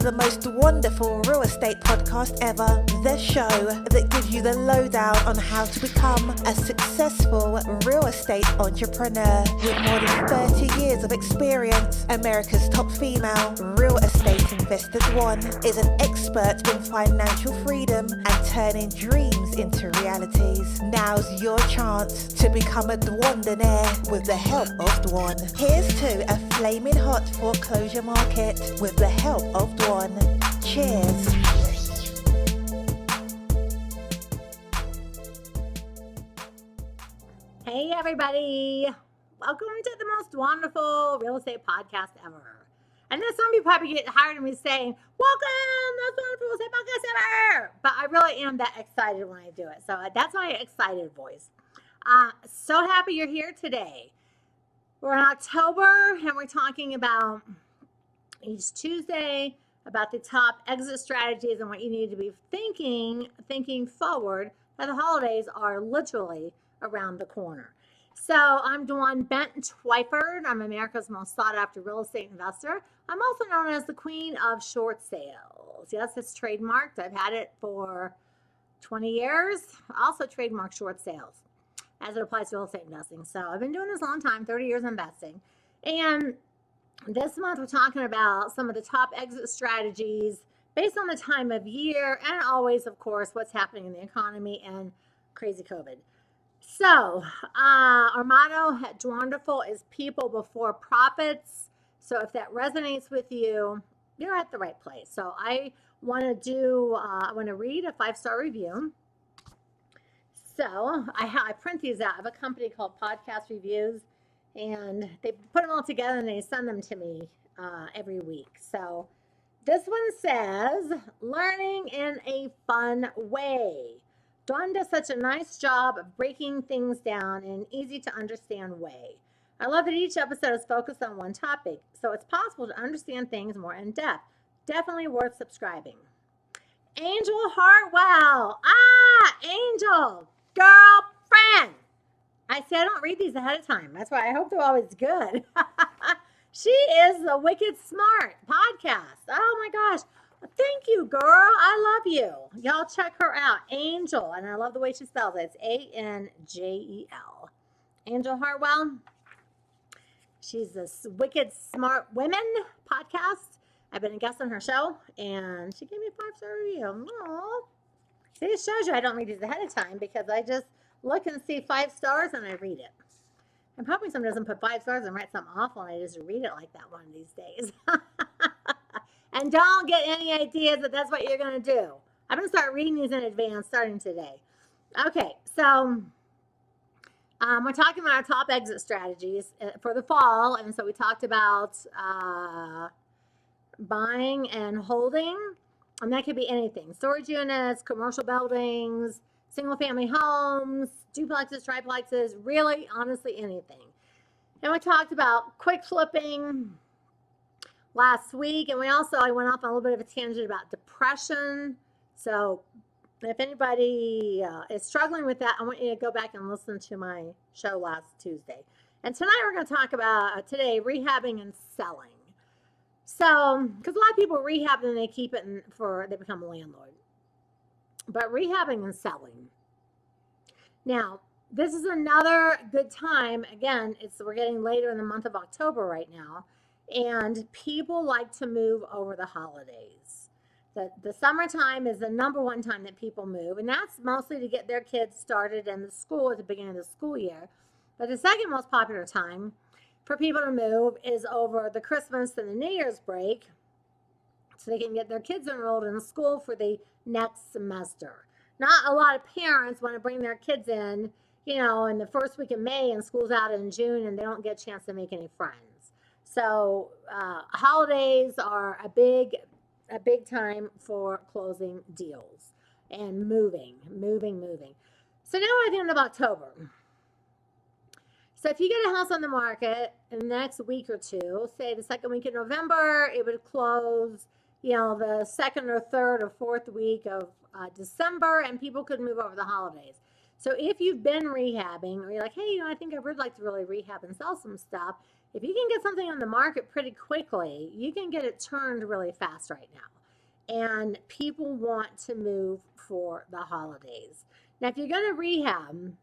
the most wonderful real estate podcast ever. The show that gives you the lowdown on how to become a successful real estate entrepreneur. With more than 30 years of experience, America's top female real estate investors one is an expert in financial freedom and turning dreams into realities. Now's your chance to become a Dwandonaire with the help of Dwan. Here's to a flaming hot foreclosure market with the help of Dwan. Cheers. Hey everybody, welcome to the most wonderful real estate podcast ever. And then some of you probably get tired of me saying, welcome, most wonderful real estate podcast ever. But I really am that excited when I do it. So that's my excited voice. So happy you're here today. We're in October and we're talking about each Tuesday about the top exit strategies and what you need to be thinking forward, that the holidays are literally around the corner. So I'm Dawn Benton-Twyford. I'm America's most sought after real estate investor. I'm also known as the queen of short sales. Yes, it's trademarked. I've had it for 20 years. I also trademark short sales as it applies to real estate investing. So I've been doing this a long time, 30 years investing. And this month we're talking about some of the top exit strategies based on the time of year and always, of course, what's happening in the economy and crazy COVID. So our motto at Dwanderful is people before profits. So if that resonates with you, you're at the right place. So I want to read a 5-star review. So I print these out. I have a company called Podcast Reviews, and they put them all together and they send them to me every week. So this one says, learning in a fun way. Dawn does such a nice job of breaking things down in an easy to understand way. I love that each episode is focused on one topic, so it's possible to understand things more in depth. Definitely worth subscribing. Angel Hartwell. Angel, girlfriend. I say I don't read these ahead of time. That's why I hope they're always good. She is the Wicked Smart podcast. Oh my gosh. Thank you, girl. I love you. Y'all check her out. Angel. And I love the way she spells it. It's Angel. Angel Hartwell. She's this Wicked Smart Women podcast. I've been a guest on her show, and she gave me a 5-star review. Aww. See, it shows you I don't read these ahead of time because I just look and see 5 stars and I read it. I'm hoping someone doesn't put 5 stars and write something awful and I just read it like that one of these days. And don't get any ideas that that's what you're going to do. I'm going to start reading these in advance starting today. Okay, so we're talking about our top exit strategies for the fall. And so we talked about buying and holding. And that could be anything. Storage units, commercial buildings, single-family homes, duplexes, triplexes, really, honestly, anything. And we talked about quick flipping last week, and I went off on a little bit of a tangent about depression. So if anybody is struggling with that, I want you to go back and listen to my show last Tuesday. And tonight we're going to talk about, rehabbing and selling. So, because a lot of people rehab and they keep it they become a landlord. But rehabbing and selling. Now, this is another good time. Again, we're getting later in the month of October right now. And people like to move over the holidays. The summertime is the number one time that people move. And that's mostly to get their kids started in the school at the beginning of the school year. But the second most popular time for people to move is over the Christmas and the New Year's break. So they can get their kids enrolled in school for the next semester. Not a lot of parents want to bring their kids in, in the first week of May and school's out in June and they don't get a chance to make any friends. So holidays are a big time for closing deals and moving. So now we're at the end of October. So if you get a house on the market in the next week or two, say the second week of November, it would close, the second or third or fourth week of December, and people could move over the holidays. So if you've been rehabbing, or you're like, hey, I think I would like to really rehab and sell some stuff, if you can get something on the market pretty quickly, you can get it turned really fast right now. And people want to move for the holidays. Now, if you're going to rehab,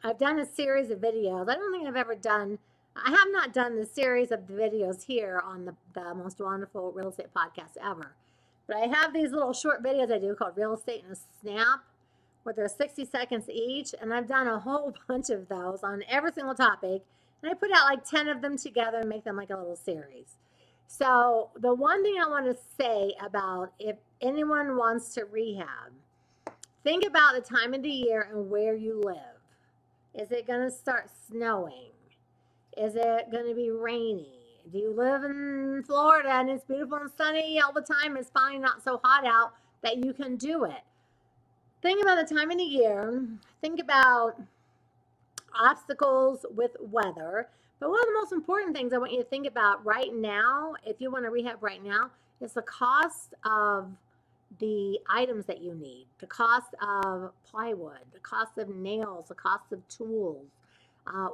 I've done a series of videos. I don't think I have not done the series of the videos here on the Most Wonderful Real Estate Podcast ever. But I have these little short videos I do called Real Estate in a Snap, where they're 60 seconds each. And I've done a whole bunch of those on every single topic. And I put out like 10 of them together and make them like a little series. So the one thing I want to say about if anyone wants to rehab, think about the time of the year and where you live. Is it going to start snowing? Is it going to be rainy? Do you live in Florida and it's beautiful and sunny all the time? It's finally not so hot out that you can do it. Think about the time of the year. Think about obstacles with weather. But one of the most important things I want you to think about right now, if you want to rehab right now, is the cost of the items that you need, the cost of plywood, the cost of nails, the cost of tools.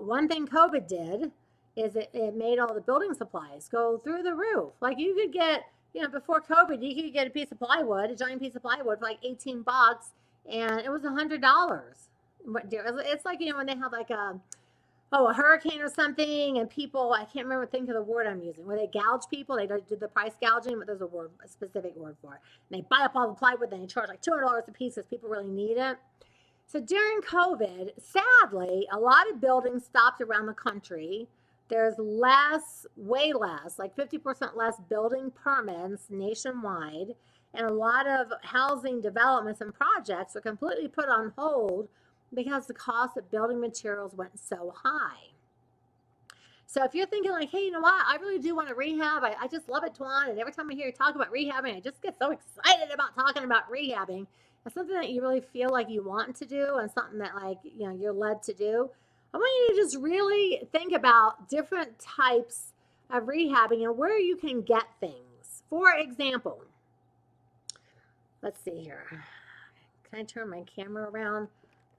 One thing COVID did is it made all the building supplies go through the roof. Like you could get, before COVID, you could get a piece of plywood, a giant piece of plywood for like $18, and it was $100. It's like, when they have like a hurricane or something, and people, I can't remember, think of the word I'm using, where they gouge people, they do the price gouging, but there's a specific word for it. And they buy up all the plywood, then they charge like $200 a piece because people really need it. So during COVID, sadly, a lot of buildings stopped around the country. There's way less, like 50% less building permits nationwide. And a lot of housing developments and projects are completely put on hold because the cost of building materials went so high. So if you're thinking like, hey, you know what? I really do want to rehab. I just love it, Tuan. And every time I hear you talk about rehabbing, I just get so excited about talking about rehabbing. It's something that you really feel like you want to do and something that you're led to do. I want you to just really think about different types of rehabbing and where you can get things. For example, let's see here. Can I turn my camera around?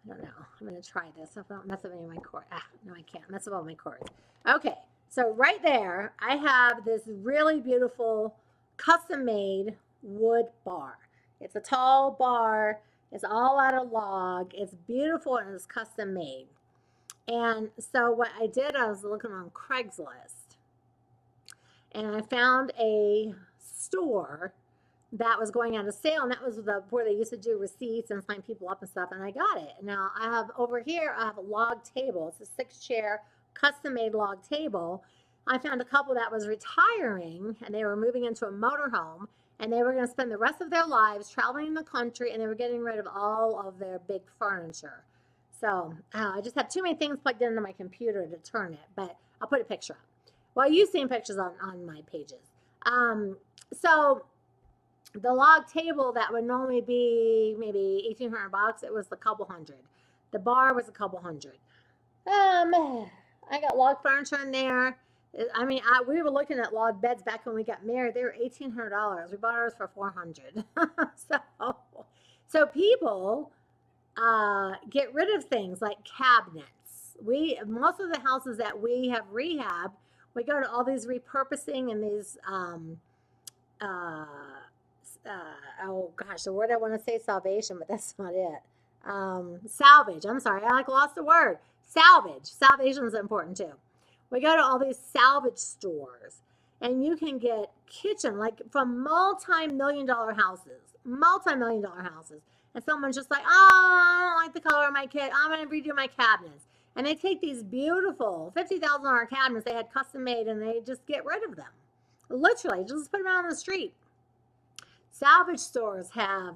I don't know. I'm going to try this. I don't mess up any of my cords. No, I can't mess up all my cords. Okay, so right there, I have this really beautiful custom-made wood bar. It's a tall bar. It's all out of log. It's beautiful and it's custom-made. And so what I did, I was looking on Craigslist, and I found a store that was going out of sale, and that was where they used to do receipts and sign people up and stuff, and I got it. Now I have over here, I have a log table. It's a 6-chair custom-made log table. I found a couple that was retiring, and they were moving into a motorhome, and they were going to spend the rest of their lives traveling the country, and they were getting rid of all of their big furniture. So I just have too many things plugged into my computer to turn it, but I'll put a picture up. Well, you've seen pictures on my pages. So the log table that would normally be maybe $1,800, it was a couple hundred. The bar was a couple hundred. I got log furniture in there. I mean, we were looking at log beds back when we got married. They were $1,800. We bought ours for $400. So people get rid of things like cabinets. Most of the houses that we have rehabbed, we go to all these repurposing and these oh gosh, the word I want to say salvation, but that's not it. Salvage. I'm sorry, I lost the word. Salvage. Salvation is important too. We go to all these salvage stores, and you can get kitchen, like from multi-million-dollar houses, and someone's just like, oh, I don't like the color of my kit. I'm going to redo my cabinets. And they take these beautiful $50,000 cabinets they had custom made, and they just get rid of them. Literally, just put them out on the street. Salvage stores have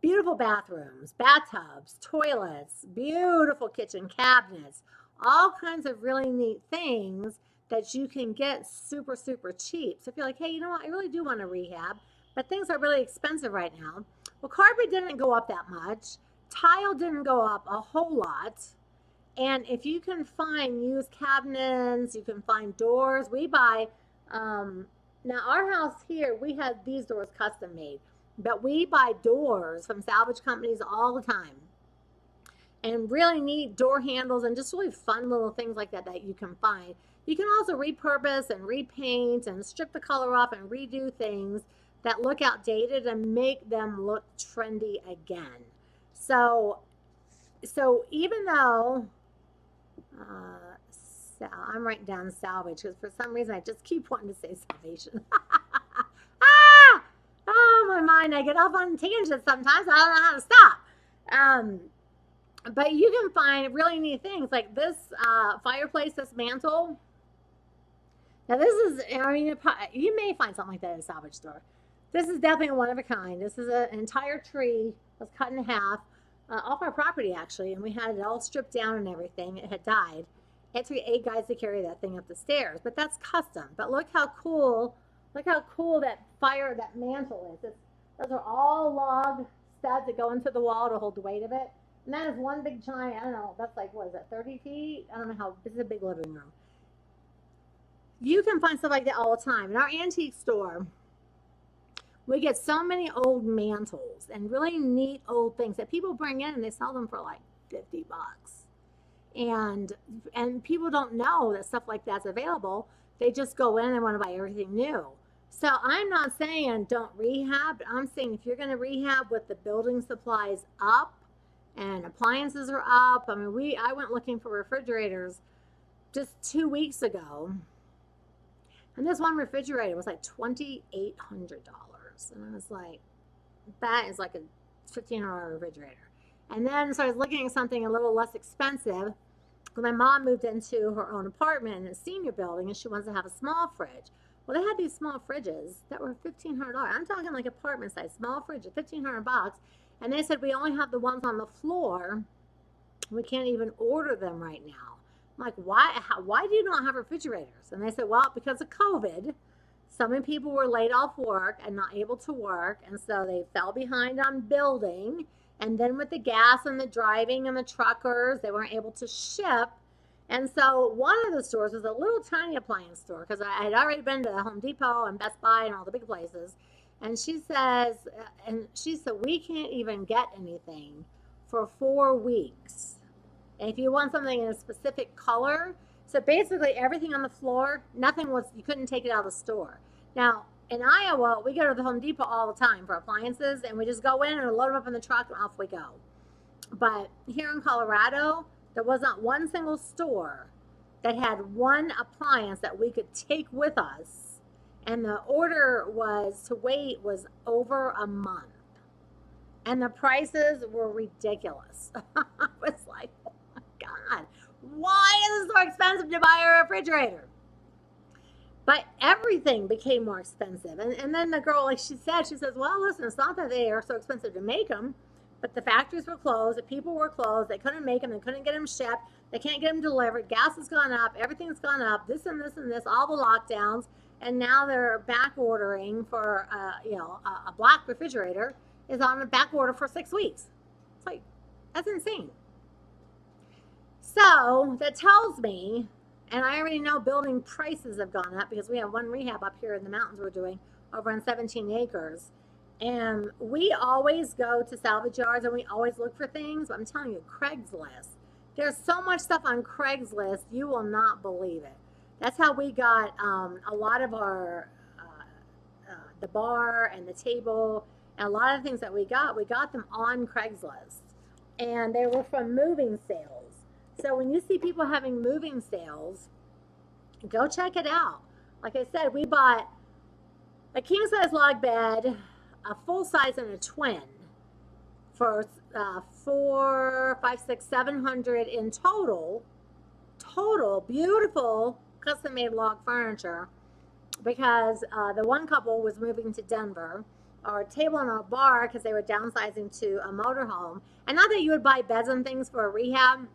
beautiful bathrooms, bathtubs, toilets, beautiful kitchen cabinets, all kinds of really neat things that you can get super, super cheap. So if you're like, hey, you know what, I really do want to rehab, but things are really expensive right now. Well, carpet didn't go up that much. Tile didn't go up a whole lot. And if you can find used cabinets, you can find doors. We buy, now our house here, we had these doors custom made, but we buy doors from salvage companies all the time. And really neat door handles and just really fun little things like that you can find. You can also repurpose and repaint and strip the color off and redo things that look outdated and make them look trendy again. So even though I'm writing down salvage because for some reason I just keep wanting to say salvation. Ah! Oh, my mind, I get off on tangents sometimes. I don't know how to stop. But you can find really neat things like this fireplace, this mantle. Now this is, I mean, you may find something like that in a salvage store. This is definitely one of a kind. This is an entire tree that was cut in half off our property actually, and we had it all stripped down and everything. It had died. It took 8 guys to carry that thing up the stairs, but that's custom. But look how cool that mantle is. Those are all log studs that go into the wall to hold the weight of it. And that is one big giant, I don't know, that's like, what is it, 30 feet? I don't know how, this is a big living room. You can find stuff like that all the time. In our antique store, we get so many old mantles and really neat old things that people bring in and they sell them for like $50. And people don't know that stuff like that's available. They just go in and want to buy everything new. So I'm not saying don't rehab. I'm saying if you're going to rehab with the building supplies up and appliances are up. I mean, I went looking for refrigerators just 2 weeks ago. And this one refrigerator was like $2,800. And I was like, that is like a $1,500 refrigerator. And then so I was looking at something a little less expensive. My mom moved into her own apartment in a senior building and she wants to have a small fridge. Well, they had these small fridges that were $1,500. I'm talking like apartment size, small fridge, $1,500. And they said, we only have the ones on the floor. We can't even order them right now. I'm like, why do you not have refrigerators? And they said, well, because of COVID, so many people were laid off work and not able to work. And so they fell behind on building. And then with the gas and the driving and the truckers, they weren't able to ship. And so one of the stores was a little tiny appliance store because I had already been to Home Depot and Best Buy and all the big places. And she said, we can't even get anything for 4 weeks. And if you want something in a specific color, so basically everything on the floor, you couldn't take it out of the store. Now, in Iowa, we go to the Home Depot all the time for appliances, and we just go in and load them up in the truck, and off we go. But here in Colorado, there was not one single store that had one appliance that we could take with us, and the order to wait was over a month. And the prices were ridiculous. I was like, oh my God, why is it so expensive to buy a refrigerator? But everything became more expensive. And then the girl, like she says, well, listen, it's not that they are so expensive to make them, but the factories were closed, the people were closed, they couldn't make them, they couldn't get them shipped, they can't get them delivered, gas has gone up, everything's gone up, this and this and this, all the lockdowns, and now they're back ordering for, a black refrigerator is on a back order for 6 weeks. It's like, that's insane. So that tells me, and I already know building prices have gone up because we have one rehab up here in the mountains we're doing over on 17 acres. And we always go to salvage yards and we always look for things. But I'm telling you, Craigslist. There's so much stuff on Craigslist, you will not believe it. That's how we got a lot of our, the bar and the table, and a lot of things that we got them on Craigslist. And they were from moving sales. So when you see people having moving sales, go check it out. Like I said, we bought a king-size log bed, a full-size and a twin for $400, $500, $600, $700 in total. Beautiful custom-made log furniture because the one couple was moving to Denver. Our table and our bar because they were downsizing to a motorhome. And not that you would buy beds and things for a rehab,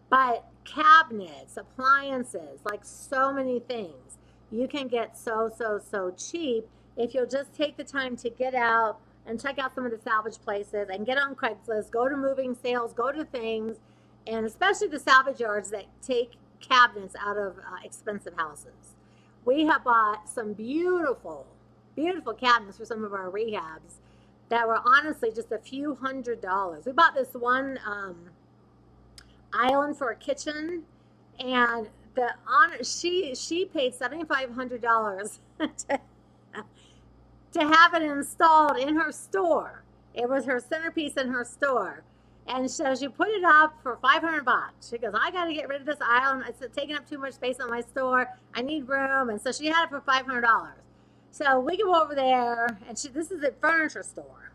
but cabinets, appliances, like so many things, you can get so cheap if you'll just take the time to get out and check out some of the salvage places and get on Craigslist, go to moving sales, go to things, and especially the salvage yards that take cabinets out of expensive houses. We have bought some beautiful cabinets for some of our rehabs that were honestly just a few $100s. We bought this one island for a kitchen, and she paid $7,500 to have it installed in her store. It was her centerpiece in her store. And so she put it up for $500. She goes, I got to get rid of this island. It's taking up too much space on my store. I need room. And so she had it for $500. So we go over there, and this is a furniture store.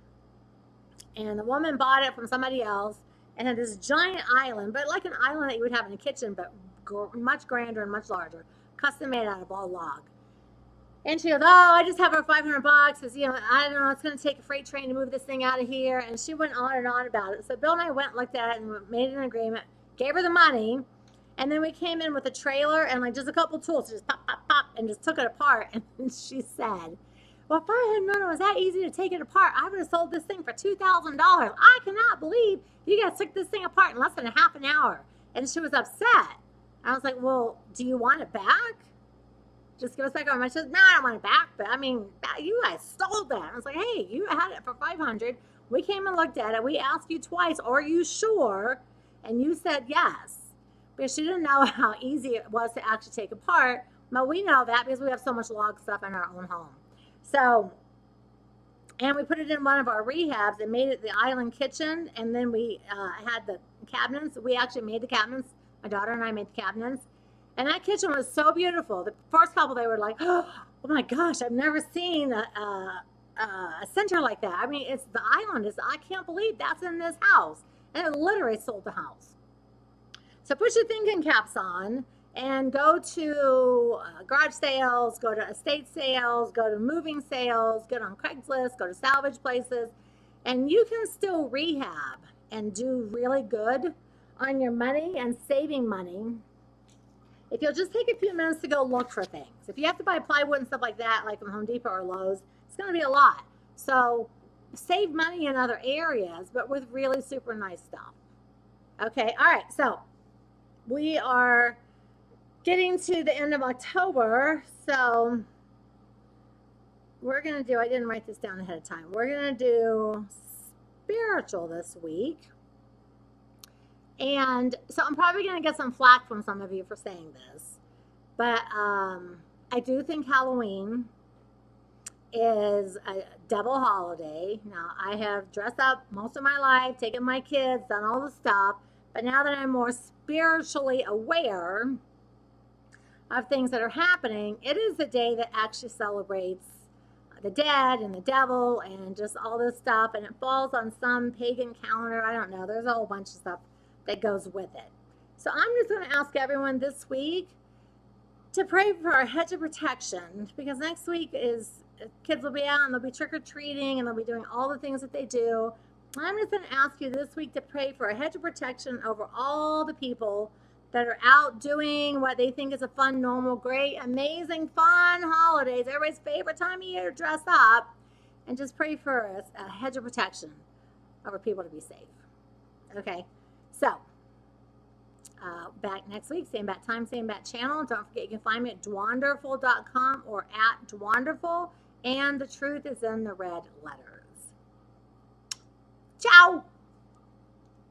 And the woman bought it from somebody else and had this giant island, but like an island that you would have in a kitchen, but much grander and much larger, custom made out of all log. And she goes, oh, I just have her $500. Because, I don't know, it's going to take a freight train to move this thing out of here. And she went on and on about it. So Bill and I went and looked at it and made an agreement, gave her the money. And then we came in with a trailer and like just a couple tools, just pop, pop, pop, and just took it apart. And she said, well, if I had known it was that easy to take it apart, I would have sold this thing for $2,000. I cannot believe you guys took this thing apart in less than a half an hour. And she was upset. I was like, well, do you want it back? Just give us back our money. She says, no, I don't want it back. But I mean, you guys stole that. I was like, hey, you had it for $500. We came and looked at it. We asked you twice, are you sure? And you said yes. Because she didn't know how easy it was to actually take apart. But we know that because we have so much log stuff in our own home. So, and we put it in one of our rehabs and made it the island kitchen. And then we had the cabinets. We actually made the cabinets. My daughter and I made the cabinets. And that kitchen was so beautiful. The first couple, they were like, oh my gosh, I've never seen a center like that. I mean, it's the island. I can't believe that's in this house. And it literally sold the house. So put your thinking caps on and go to garage sales, go to estate sales, go to moving sales, go on Craigslist, go to salvage places. And you can still rehab and do really good on your money and saving money. If you'll just take a few minutes to go look for things. If you have to buy plywood and stuff like that, like from Home Depot or Lowe's, it's going to be a lot. So save money in other areas, but with really super nice stuff. Okay, all right. So we are getting to the end of October. So we're going to do, I didn't write this down ahead of time. We're going to do spiritual this week. And so I'm probably going to get some flack from some of you for saying this. But I do think Halloween is a double holiday. Now, I have dressed up most of my life, taken my kids, done all the stuff. But now that I'm more spiritually aware of things that are happening, it is the day that actually celebrates the dead and the devil and just all this stuff. And it falls on some pagan calendar. I don't know. There's a whole bunch of stuff that goes with it. So I'm just going to ask everyone this week to pray for a hedge of protection, because next week is kids will be out and they'll be trick-or-treating and they'll be doing all the things that they do. I'm just going to ask you this week to pray for a hedge of protection over all the people that are out doing what they think is a fun, normal, great, amazing, fun holidays, everybody's favorite time of year to dress up, and just pray for a hedge of protection over people to be safe. Okay? So, back next week, same bat time, same bat channel. Don't forget, you can find me at dwanderful.com or at dwanderful, and the truth is in the red letters. Ciao!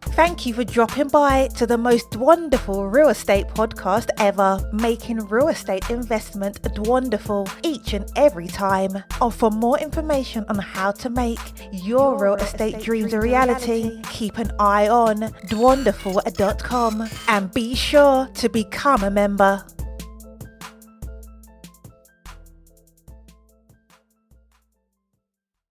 Thank you for dropping by to the most wonderful real estate podcast ever, making real estate investment wonderful each and every time. And for more information on how to make your real estate dreams a reality, keep an eye on dwanderful.com and be sure to become a member.